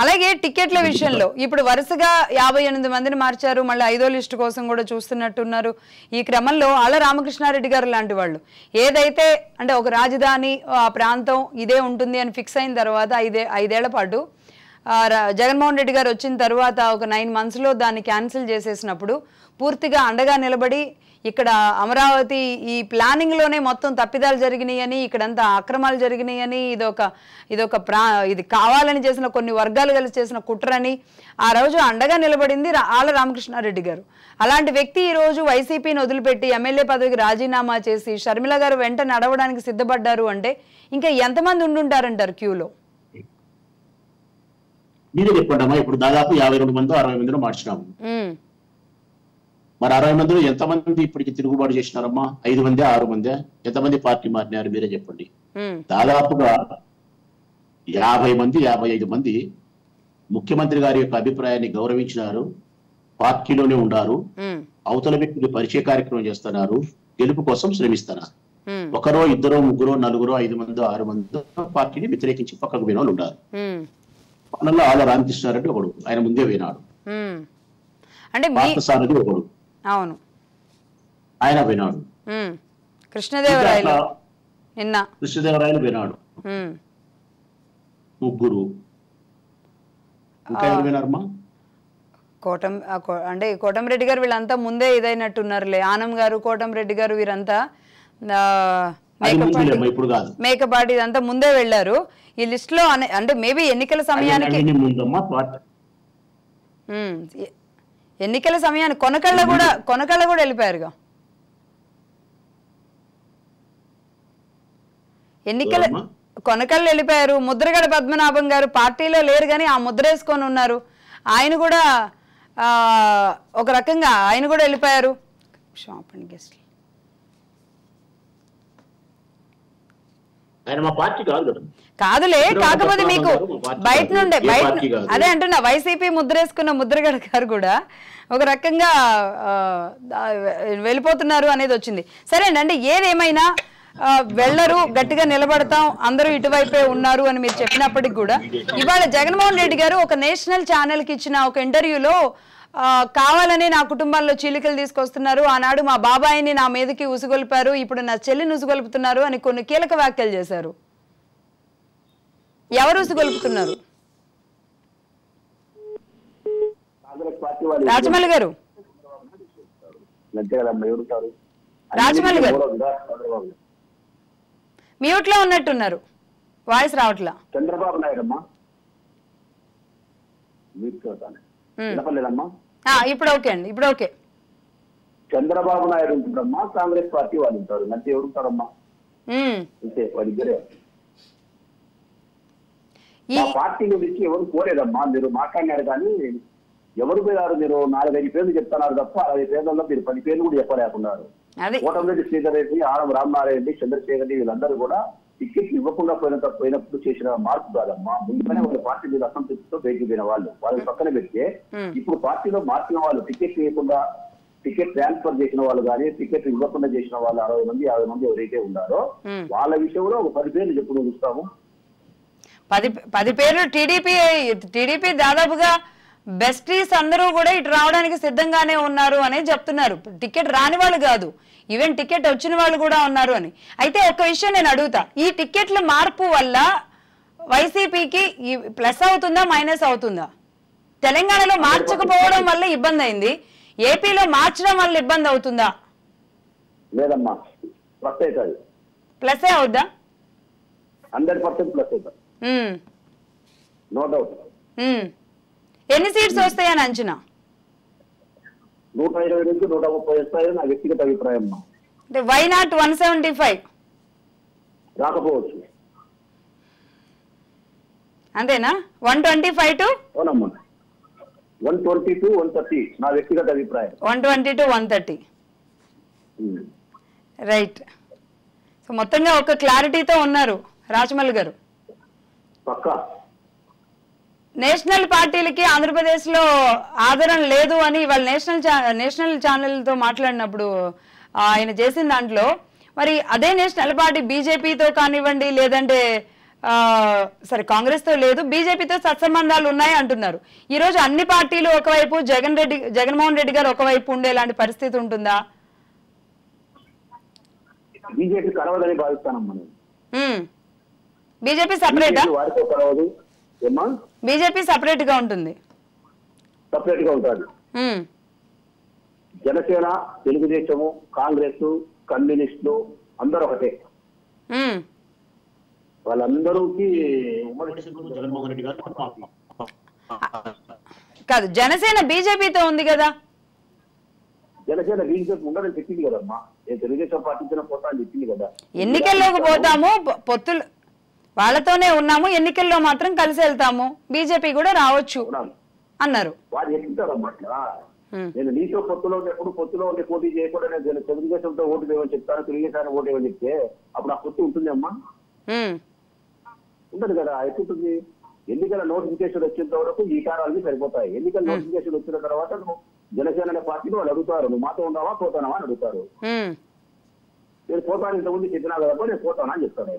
అలాగే టికెట్ల విషయంలో ఇప్పుడు వరుసగా 58 మందిని మార్చారు. మళ్ళీ 5వ లిస్టు కోసం కూడా చూస్తున్నట్టున్నారు. ఈ క్రమంలో ఆళ్ల రామకృష్ణారెడ్డి గారు లాంటి వాళ్ళు ఏదైతే అంటే ఒక రాజధాని ఆ ప్రాంతం ఇదే ఉంటుంది అని ఫిక్స్ అయిన తర్వాత 5 ఏళ్ల పాటు జగన్మోహన్ రెడ్డి గారు వచ్చిన తర్వాత ఒక 9 మంత్స్లో దాన్ని క్యాన్సిల్ చేసేసినప్పుడు పూర్తిగా అండగా నిలబడి ఇక్కడ అమరావతి ఈ ప్లానింగ్లోనే మొత్తం తప్పిదాలు జరిగినాయని ఇక్కడంతా అక్రమాలు జరిగినాయని ఇది కావాలని చేసిన కొన్ని వర్గాలు కలిసి చేసిన కుట్రని ఆ రోజు అండగా నిలబడింది ఆళ్ల రామకృష్ణారెడ్డి గారు. అలాంటి వ్యక్తి ఈరోజు వైసీపీని వదిలిపెట్టి ఎమ్మెల్యే పదవికి రాజీనామా చేసి షర్మిల గారు వెంట నడవడానికి సిద్ధపడ్డారు అంటే ఇంకా ఎంతమంది ఉండుంటారంటారు క్యూలో? మీరే చెప్పండి. ఇప్పుడు దాదాపు 52 మంది 60 మందిలో మార్చినాము. మరి 60 మందిలో ఎంతమంది ఇప్పటికి తిరుగుబాటు చేసినారమ్మా? 5 మంది 6 మంది? ఎంతమంది పార్టీ మారినారు మీరే చెప్పండి. దాదాపుగా 50 మంది 55 మంది ముఖ్యమంత్రి గారి యొక్క అభిప్రాయాన్ని గౌరవించినారు, పార్టీలోనే ఉన్నారు, అవతల వ్యక్తికి పరిచయ కార్యక్రమం చేస్తున్నారు, గెలుపు కోసం శ్రమిస్తున్నారు. ఒకరో ఇద్దరో ముగ్గురో నలుగురో 5 మంది 6 మంది పార్టీని వ్యతిరేకించి పక్కకు పోయిన వాళ్ళు ఉన్నారు. మనలో ఆళ్ల రామకృష్ణారెడ్డి ఒకడు, ఆయన ముందే పోయినాడు. పార్థసారథి ఒకడు, అవును, ఆయన పోయినాడు. కృష్ణదేవరాయలు పోయినాడు. ముగ్గురు ఇంకా ఎవరు పోయినారమ్మా? అంటే కోటంరెడ్డి గారు వీళ్ళంతా ముందే ఇదైనట్టున్నారులే. ఆనం గారు, కోటంరెడ్డి గారు వీరంతా మేకపాటి ఇదంతా ముందే వెళ్ళారు ఈ లిస్ట్ లో. అంటే మేబీ ఎన్నికల సమయానికి కొనకళ్ళ కూడా వెళ్ళిపోయారుగా. కొనకళ్ళు వెళ్ళిపోయారు. ముద్రగడ పద్మనాభం గారు పార్టీలో లేరు కానీ ఆ ముద్ర వేసుకొని ఉన్నారు. ఆయన కూడా ఒక రకంగా ఆయన కూడా వెళ్ళిపోయారు. షాప్ అండ్ గెస్ట్ కాదులే, కాకపోతే మీకు బయట నుండే అదే అంటున్నా, వైసీపీ ముద్రేసుకున్న ముద్రగడ గారు కూడా ఒక రకంగా వెళ్ళిపోతున్నారు అనేది వచ్చింది. సరేనండి, ఏదేమైనా వెళ్ళరు, గట్టిగా నిలబడతాం, అందరూ ఇటువైపే ఉన్నారు అని మీరు చెప్పినప్పటికి కూడా ఇవాళ జగన్మోహన్ రెడ్డి గారు ఒక నేషనల్ ఛానల్కి ఇచ్చిన ఒక ఇంటర్వ్యూలో కావాలని నా కుటుంబాల్లో చీలికలు తీసుకొస్తున్నారు, ఆనాడు మా బాబాయిని నా మీదకి ఉసుగొల్పారు, ఇప్పుడు నా చెల్లిని ఉసుగొల్పుతున్నారు అని కొన్ని కీలక వ్యాఖ్యలు చేశారు. ఎవరు ఉసుగొల్పుతున్నారు? రాజమౌళి గారు, రాజమౌళి గారు మ్యూట్ లో ఉన్నట్టున్నారు, వాయిస్ రావట్లా. చంద్రబాబు నాయుడు అమ్మా, ఇప్పుడు ఓకే అండి, ఇప్పుడు ఓకే. చంద్రబాబు నాయుడు ఉంటుందమ్మా, కాంగ్రెస్ పార్టీ వాళ్ళు ఉంటారు, నచ్చి ఎవరు ఉంటారమ్మా? అంతే, వాళ్ళిద్దరే. పార్టీ గురించి ఎవరు కోరేదమ్మా, మీరు మాట్లాడినారు కానీ ఎవరు పోయారు? మీరు 4-5 పేర్లు చెప్తున్నారు తప్ప 60 పేర్లలో మీరు 10 పేర్లు కూడా చెప్పలేకున్నారు. కోటమిరెడ్డి శ్రీధర్ రెడ్డి, ఆనం రామనారాయణ రెడ్డి, చంద్రశేఖర్ రెడ్డి వీళ్ళందరూ కూడా టికెట్ ఇవ్వకుండా పోయినప్పుడు చేసిన మార్పు కాదమ్మా. ముందుగానే వాళ్ళ పార్టీ మీద అసంతృప్తితో బయటికి పోయిన వాళ్ళని పక్కన పెడితే ఇప్పుడు పార్టీలో మార్చిన వాళ్ళు, టికెట్ ఇవ్వకుండా టికెట్ ట్రాన్స్ఫర్ చేసిన వాళ్ళు కానీ టికెట్ ఇవ్వకుండా చేసిన వాళ్ళు 60 మంది 50 మంది ఎవరైతే ఉన్నారో వాళ్ళ విషయంలో ఒక 10 పేర్లు చెప్పుడు చూస్తాము. 10 పేర్లు టీడీపీ దాదాపుగా బెస్టీస్ అందరూ కూడా ఇటు రావడానికి సిద్ధంగానే ఉన్నారు అని చెప్తున్నారు. టికెట్ రాని వాళ్ళు కాదు, ఈవెన్ టికెట్ వచ్చిన వాళ్ళు కూడా ఉన్నారు అని. అయితే ఒక విషయం నేను అడుగుతా, ఈ టికెట్ల మార్పు వల్ల వైసీపీకి ప్లస్ అవుతుందా మైనస్ అవుతుందా? తెలంగాణలో మార్చకపోవడం వల్ల ఇబ్బంది అయింది, ఏపీలో మార్చడం వల్ల ఇబ్బంది అవుతుందా? లేదమ్మా, ప్లస్ అవుతుంది. ప్లస్ అవుద్దా? 100% ప్లస్ అవుతుంది, నో డౌట్. ఎన్ని సీట్స్ వస్తాయని అంచనా? 120 నుంచి 130 వస్తాయని నా వ్యక్తిగత అభిప్రాయం. అంటే వై నాట్ 175? రాకపోవచ్చు. అంతేనా? 125 to 120 to 130 నా వ్యక్తిగత అభిప్రాయం. 120 to 130 రైట్. సో మొత్తంగా ఒక క్లారిటీతో ఉన్నారు రాజమౌళి గారు. పక్కా నేషనల్ పార్టీలకి ఆంధ్రప్రదేశ్ లో ఆదరణ లేదు అని వాళ్ళు నేషనల్ ఛానల్తో మాట్లాడినప్పుడు ఆయన చేసిన దాంట్లో మరి అదే నేషనల్ పార్టీ బీజేపీతో కానివ్వండి లేదంటే సరే కాంగ్రెస్ తో లేదు, బీజేపీతో సత్సంబంధాలు ఉన్నాయి అంటున్నారు. ఈ రోజు అన్ని పార్టీలు ఒకవైపు, జగన్మోహన్ రెడ్డి గారు ఒకవైపు ఉండేలాంటి పరిస్థితి ఉంటుందా? బీజేపీ కలవదని భావిస్తానమ్మా నేను. బీజేపీ సపరేటా? వారితో కలవదు ఏమా, బీజేపీ సపరేట్ గా ఉంటుంది, సపరేట్ గా ఉంటుంది. జనసేన, తెలుగుదేశము, కాంగ్రెస్, కమ్యూనిస్టులు అందరూ ఒకటే. వాళ్ళందరూకి జగన్మోహన్ రెడ్డి గారు కాదు, జనసేన బీజేపీతో ఉంది కదా. జనసేన బీజేపీ ఉండదని చెప్పింది కదమ్మా, నేను తెలుగుదేశం పార్టీ పోతా అని చెప్పింది కదా. ఎన్నికల్లోకి పోతాము, పొత్తులు వాళ్ళతోనే ఉన్నాము, ఎన్నికల్లో మాత్రం కలిసి వెళ్తాము, బీజేపీ కూడా రావచ్చు అన్నారు. వాళ్ళు చెప్తారమ్మా అట్లా. నేను నీతో పొత్తులో ఉండి పోటీ చేయకుండా నేను తెలుగుదేశంతో ఓటు వేయమని చెప్తాను, తెలుగుదేశాన్ని ఓటు వేయమని చెప్తే అప్పుడు ఆ పొత్తు ఉంటుంది అమ్మా? ఉండదు కదా. ఎట్లుంటుంది? ఎన్నికల నోటిఫికేషన్ వచ్చేంత వరకు ఈ కారాలన్నీ సరిపోతాయి. ఎన్నికల నోటిఫికేషన్ వచ్చిన తర్వాత నువ్వు జనసేన అనే పార్టీని వాళ్ళు అడుగుతారు, నువ్వు మాతో ఉన్నావా పోతానావా అని అడుగుతారు. నేను పోతాను, ఇంతకుముందు చెప్పినా కదా నేను పోతానా అని చెప్తాను.